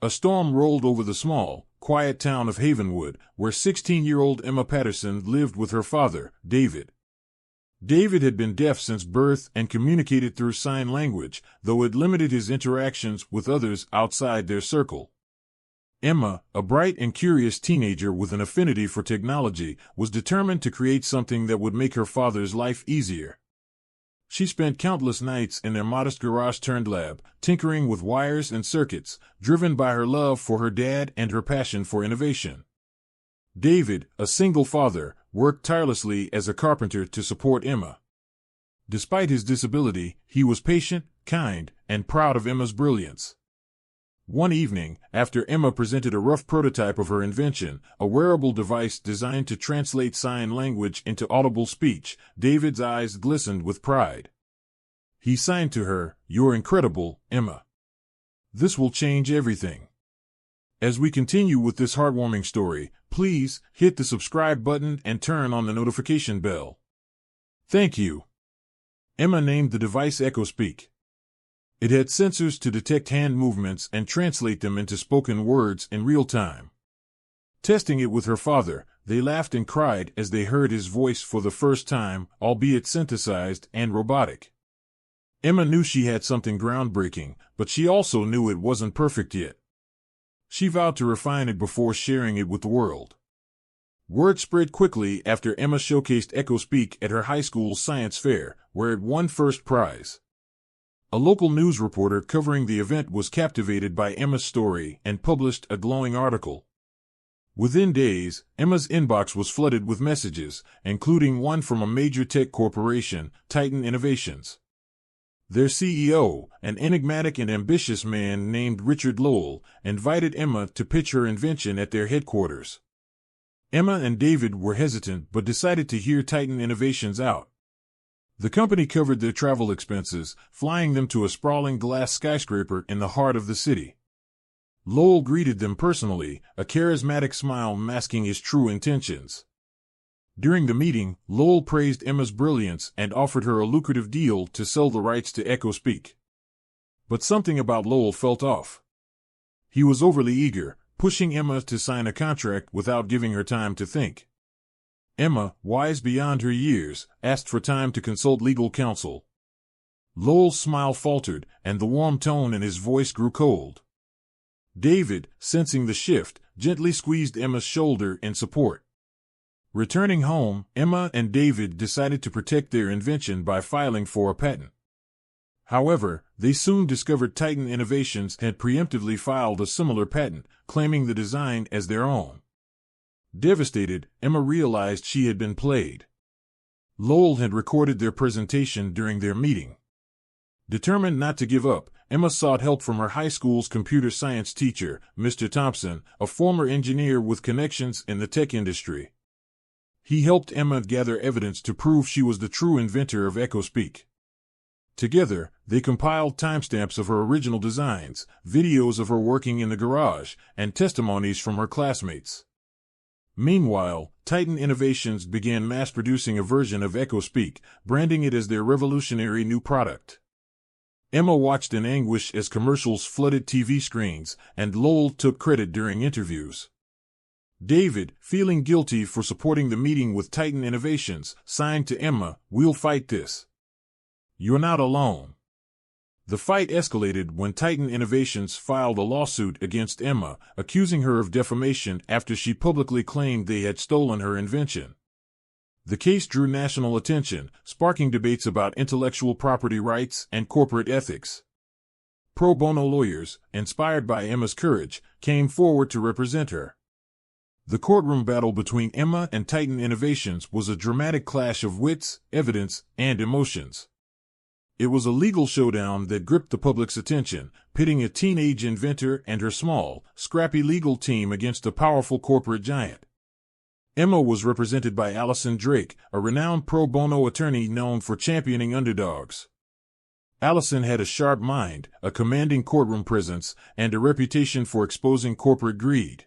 A storm rolled over the small, quiet town of Havenwood, where 16-year-old Emma Patterson lived with her father, David. David had been deaf since birth and communicated through sign language, though it limited his interactions with others outside their circle. Emma, a bright and curious teenager with an affinity for technology, was determined to create something that would make her father's life easier. She spent countless nights in their modest garage-turned-lab, tinkering with wires and circuits, driven by her love for her dad and her passion for innovation. David, a single father, worked tirelessly as a carpenter to support Emma. Despite his disability, he was patient, kind, and proud of Emma's brilliance. One evening, after Emma presented a rough prototype of her invention, a wearable device designed to translate sign language into audible speech, David's eyes glistened with pride. He signed to her, "You're incredible, Emma. This will change everything." As we continue with this heartwarming story, please hit the subscribe button and turn on the notification bell. Thank you. Emma named the device EchoSpeak. It had sensors to detect hand movements and translate them into spoken words in real time. Testing it with her father, they laughed and cried as they heard his voice for the first time, albeit synthesized and robotic. Emma knew she had something groundbreaking, but she also knew it wasn't perfect yet. She vowed to refine it before sharing it with the world. Word spread quickly after Emma showcased EchoSpeak at her high school's science fair, where it won first prize. A local news reporter covering the event was captivated by Emma's story and published a glowing article. Within days, Emma's inbox was flooded with messages, including one from a major tech corporation, Titan Innovations. Their CEO, an enigmatic and ambitious man named Richard Lowell, invited Emma to pitch her invention at their headquarters. Emma and David were hesitant but decided to hear Titan Innovations out. The company covered their travel expenses, flying them to a sprawling glass skyscraper in the heart of the city. Lowell greeted them personally, a charismatic smile masking his true intentions. During the meeting, Lowell praised Emma's brilliance and offered her a lucrative deal to sell the rights to EchoSpeak. But something about Lowell felt off. He was overly eager, pushing Emma to sign a contract without giving her time to think. Emma, wise beyond her years, asked for time to consult legal counsel. Lowell's smile faltered, and the warm tone in his voice grew cold. David, sensing the shift, gently squeezed Emma's shoulder in support. Returning home, Emma and David decided to protect their invention by filing for a patent. However, they soon discovered Titan Innovations had preemptively filed a similar patent, claiming the design as their own. Devastated, Emma realized she had been played. Lowell had recorded their presentation during their meeting. Determined not to give up, Emma sought help from her high school's computer science teacher, Mr. Thompson, a former engineer with connections in the tech industry. He helped Emma gather evidence to prove she was the true inventor of EchoSpeak. Together, they compiled timestamps of her original designs, videos of her working in the garage, and testimonies from her classmates. Meanwhile, Titan Innovations began mass-producing a version of EchoSpeak, branding it as their revolutionary new product. Emma watched in anguish as commercials flooded TV screens, and Lowell took credit during interviews. David, feeling guilty for supporting the meeting with Titan Innovations, signed to Emma, "We'll fight this. You're not alone." The fight escalated when Titan Innovations filed a lawsuit against Emma, accusing her of defamation after she publicly claimed they had stolen her invention. The case drew national attention, sparking debates about intellectual property rights and corporate ethics. Pro bono lawyers, inspired by Emma's courage, came forward to represent her. The courtroom battle between Emma and Titan Innovations was a dramatic clash of wits, evidence, and emotions. It was a legal showdown that gripped the public's attention, pitting a teenage inventor and her small, scrappy legal team against a powerful corporate giant. Emma was represented by Allison Drake, a renowned pro bono attorney known for championing underdogs. Allison had a sharp mind, a commanding courtroom presence, and a reputation for exposing corporate greed.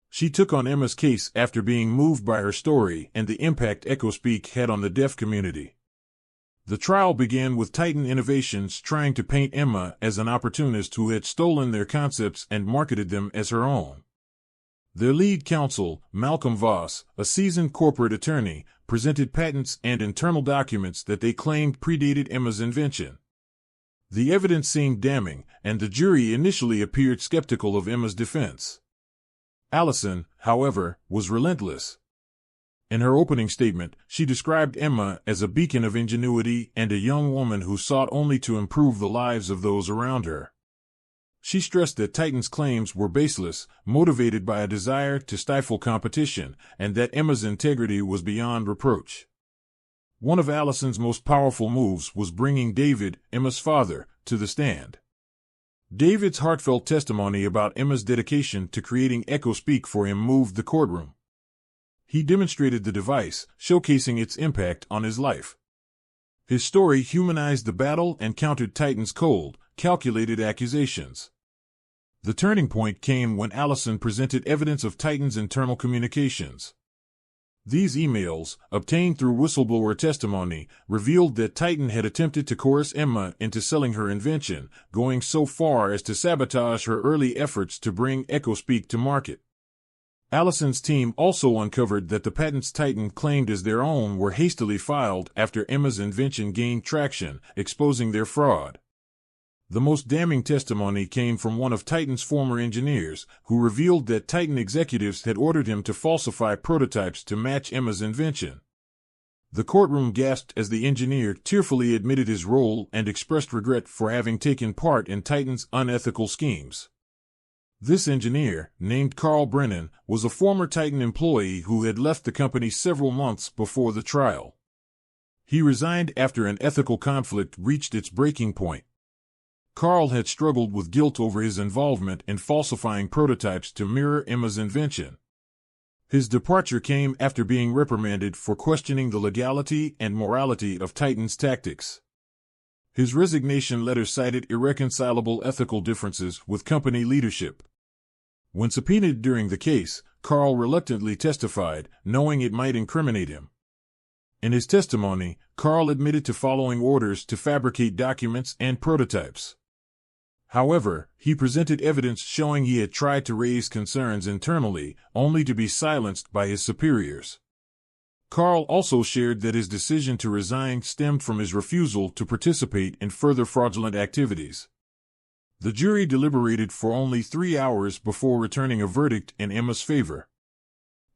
She took on Emma's case after being moved by her story and the impact EchoSpeak had on the deaf community. The trial began with Titan Innovations trying to paint Emma as an opportunist who had stolen their concepts and marketed them as her own. Their lead counsel, Malcolm Voss, a seasoned corporate attorney, presented patents and internal documents that they claimed predated Emma's invention. The evidence seemed damning, and the jury initially appeared skeptical of Emma's defense. Allison, however, was relentless. In her opening statement, she described Emma as a beacon of ingenuity and a young woman who sought only to improve the lives of those around her. She stressed that Titan's claims were baseless, motivated by a desire to stifle competition, and that Emma's integrity was beyond reproach. One of Allison's most powerful moves was bringing David, Emma's father, to the stand. David's heartfelt testimony about Emma's dedication to creating EchoSpeak for him moved the courtroom. He demonstrated the device, showcasing its impact on his life. His story humanized the battle and countered Titan's cold, calculated accusations. The turning point came when Allison presented evidence of Titan's internal communications. These emails, obtained through whistleblower testimony, revealed that Titan had attempted to coerce Emma into selling her invention, going so far as to sabotage her early efforts to bring EchoSpeak to market. Allison's team also uncovered that the patents Titan claimed as their own were hastily filed after Emma's invention gained traction, exposing their fraud. The most damning testimony came from one of Titan's former engineers, who revealed that Titan executives had ordered him to falsify prototypes to match Emma's invention. The courtroom gasped as the engineer tearfully admitted his role and expressed regret for having taken part in Titan's unethical schemes. This engineer, named Carl Brennan, was a former Titan employee who had left the company several months before the trial. He resigned after an ethical conflict reached its breaking point. Carl had struggled with guilt over his involvement in falsifying prototypes to mirror Emma's invention. His departure came after being reprimanded for questioning the legality and morality of Titan's tactics. His resignation letter cited irreconcilable ethical differences with company leadership. When subpoenaed during the case, Carl reluctantly testified, knowing it might incriminate him. In his testimony, Carl admitted to following orders to fabricate documents and prototypes. However, he presented evidence showing he had tried to raise concerns internally, only to be silenced by his superiors. Carl also shared that his decision to resign stemmed from his refusal to participate in further fraudulent activities. The jury deliberated for only 3 hours before returning a verdict in Emma's favor.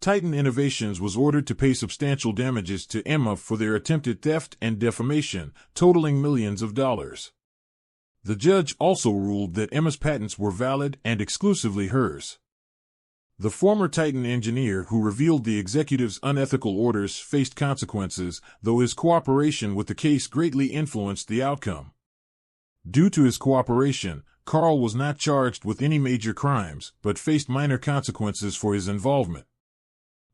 Titan Innovations was ordered to pay substantial damages to Emma for their attempted theft and defamation, totaling millions of dollars. The judge also ruled that Emma's patents were valid and exclusively hers. The former Titan engineer who revealed the executive's unethical orders faced consequences, though his cooperation with the case greatly influenced the outcome. Due to his cooperation, Carl was not charged with any major crimes, but faced minor consequences for his involvement.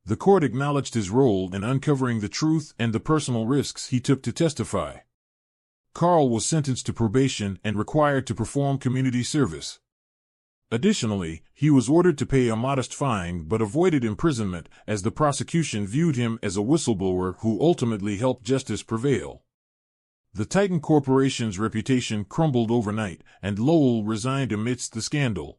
The court acknowledged his role in uncovering the truth and the personal risks he took to testify. Carl was sentenced to probation and required to perform community service. Additionally, he was ordered to pay a modest fine but avoided imprisonment, as the prosecution viewed him as a whistleblower who ultimately helped justice prevail. The Titan Corporation's reputation crumbled overnight, and Lowell resigned amidst the scandal.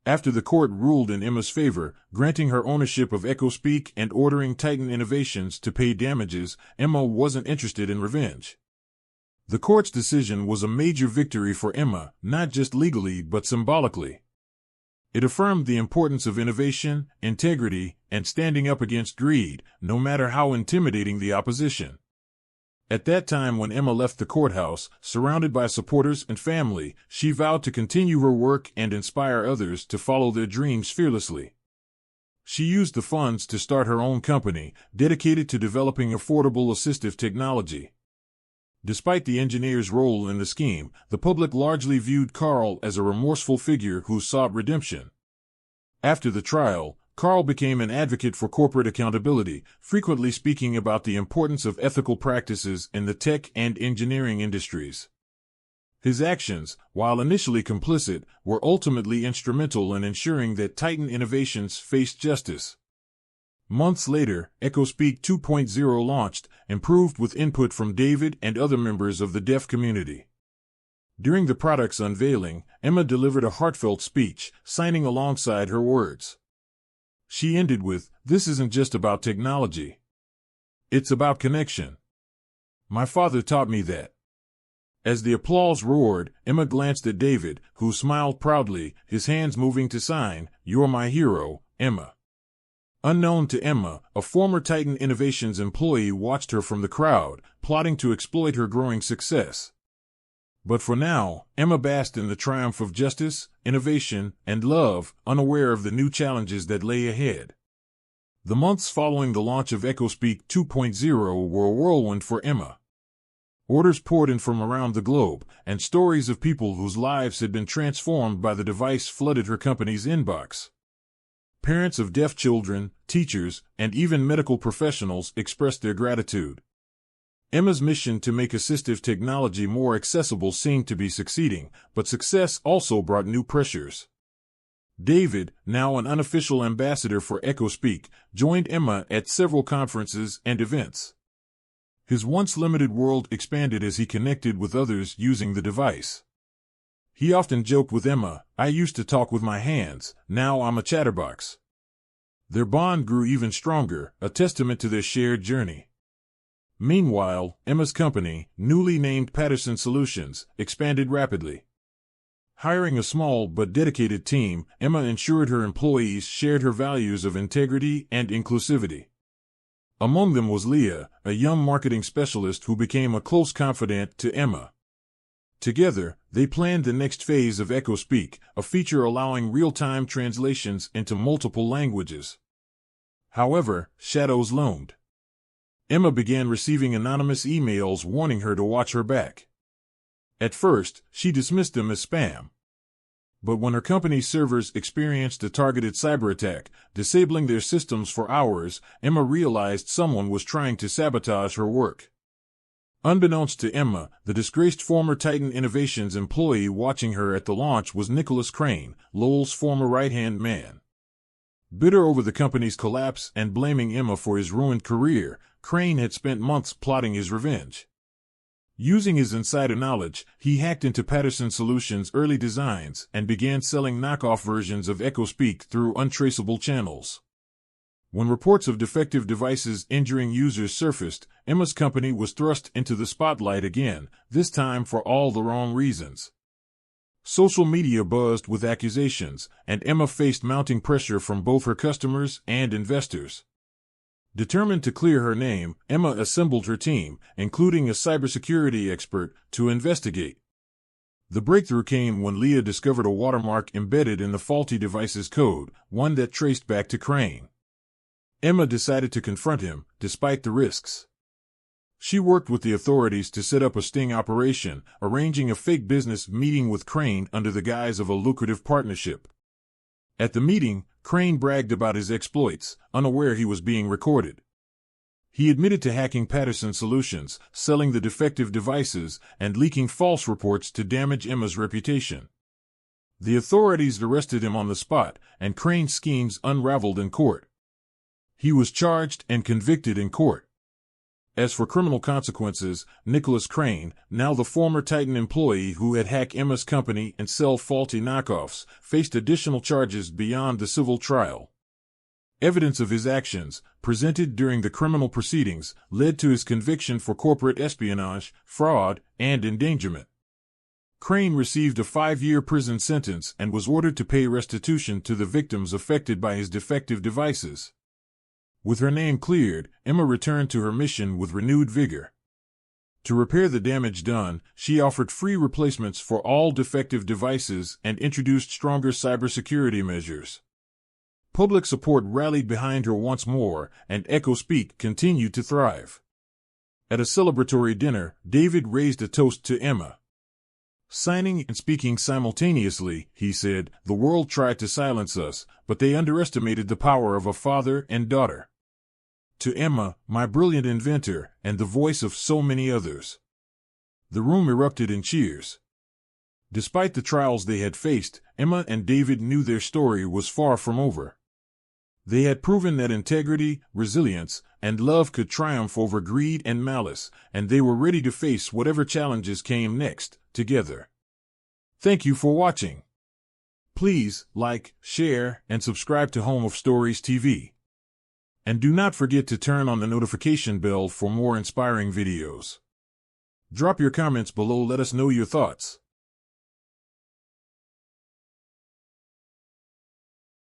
After the court ruled in Emma's favor, granting her ownership of EchoSpeak and ordering Titan Innovations to pay damages, Emma wasn't interested in revenge. The court's decision was a major victory for Emma, not just legally but symbolically. It affirmed the importance of innovation, integrity, and standing up against greed, no matter how intimidating the opposition. At that time when Emma left the courthouse, surrounded by supporters and family, she vowed to continue her work and inspire others to follow their dreams fearlessly. She used the funds to start her own company, dedicated to developing affordable assistive technology. Despite the engineer's role in the scheme, the public largely viewed Carl as a remorseful figure who sought redemption. After the trial, Carl became an advocate for corporate accountability, frequently speaking about the importance of ethical practices in the tech and engineering industries. His actions, while initially complicit, were ultimately instrumental in ensuring that Titan Innovations faced justice. Months later, EchoSpeak 2.0 launched, improved with input from David and other members of the deaf community. During the product's unveiling, Emma delivered a heartfelt speech, signing alongside her words. She ended with, "This isn't just about technology. It's about connection. My father taught me that." As the applause roared, Emma glanced at David, who smiled proudly, his hands moving to sign, "You're my hero, Emma." Unknown to Emma, a former Titan Innovations employee watched her from the crowd, plotting to exploit her growing success. But for now, Emma basked in the triumph of justice, innovation, and love, unaware of the new challenges that lay ahead. The months following the launch of EchoSpeak 2.0 were a whirlwind for Emma. Orders poured in from around the globe, and stories of people whose lives had been transformed by the device flooded her company's inbox. Parents of deaf children, teachers, and even medical professionals expressed their gratitude. Emma's mission to make assistive technology more accessible seemed to be succeeding, but success also brought new pressures. David, now an unofficial ambassador for EchoSpeak, joined Emma at several conferences and events. His once limited world expanded as he connected with others using the device. He often joked with Emma, "I used to talk with my hands, now I'm a chatterbox." Their bond grew even stronger, a testament to their shared journey. Meanwhile, Emma's company, newly named Patterson Solutions, expanded rapidly. Hiring a small but dedicated team, Emma ensured her employees shared her values of integrity and inclusivity. Among them was Leah, a young marketing specialist who became a close confidant to Emma. Together, they planned the next phase of EchoSpeak, a feature allowing real-time translations into multiple languages. However, shadows loomed. Emma began receiving anonymous emails warning her to watch her back. At first, she dismissed them as spam. But when her company's servers experienced a targeted cyber attack, disabling their systems for hours, Emma realized someone was trying to sabotage her work. Unbeknownst to Emma, the disgraced former Titan Innovations employee watching her at the launch was Nicholas Crane, Lowell's former right-hand man. Bitter over the company's collapse and blaming Emma for his ruined career, Crane had spent months plotting his revenge. Using his insider knowledge, he hacked into Patterson Solutions' early designs and began selling knockoff versions of EchoSpeak through untraceable channels. When reports of defective devices injuring users surfaced, Emma's company was thrust into the spotlight again, this time for all the wrong reasons. Social media buzzed with accusations, and Emma faced mounting pressure from both her customers and investors. Determined to clear her name, Emma assembled her team, including a cybersecurity expert, to investigate. The breakthrough came when Leah discovered a watermark embedded in the faulty device's code, one that traced back to Crane. Emma decided to confront him, despite the risks. She worked with the authorities to set up a sting operation, arranging a fake business meeting with Crane under the guise of a lucrative partnership. At the meeting, Crane bragged about his exploits, unaware he was being recorded. He admitted to hacking Patterson Solutions, selling the defective devices, and leaking false reports to damage Emma's reputation. The authorities arrested him on the spot, and Crane's schemes unraveled in court. He was charged and convicted in court. As for criminal consequences, Nicholas Crane, now the former Titan employee who had hacked Emma's company and sell faulty knockoffs, faced additional charges beyond the civil trial. Evidence of his actions, presented during the criminal proceedings, led to his conviction for corporate espionage, fraud, and endangerment. Crane received a 5-year prison sentence and was ordered to pay restitution to the victims affected by his defective devices. With her name cleared, Emma returned to her mission with renewed vigor. To repair the damage done, she offered free replacements for all defective devices and introduced stronger cybersecurity measures. Public support rallied behind her once more, and EchoSpeak continued to thrive. At a celebratory dinner, David raised a toast to Emma. Signing and speaking simultaneously, he said, "The world tried to silence us, but they underestimated the power of a father and daughter. To Emma, my brilliant inventor, and the voice of so many others." The room erupted in cheers. Despite the trials they had faced, Emma and David knew their story was far from over. They had proven that integrity, resilience, and love could triumph over greed and malice, and they were ready to face whatever challenges came next, together. Thank you for watching. Please like, share, and subscribe to Home of Stories TV. And do not forget to turn on the notification bell for more inspiring videos. Drop your comments below, let us know your thoughts.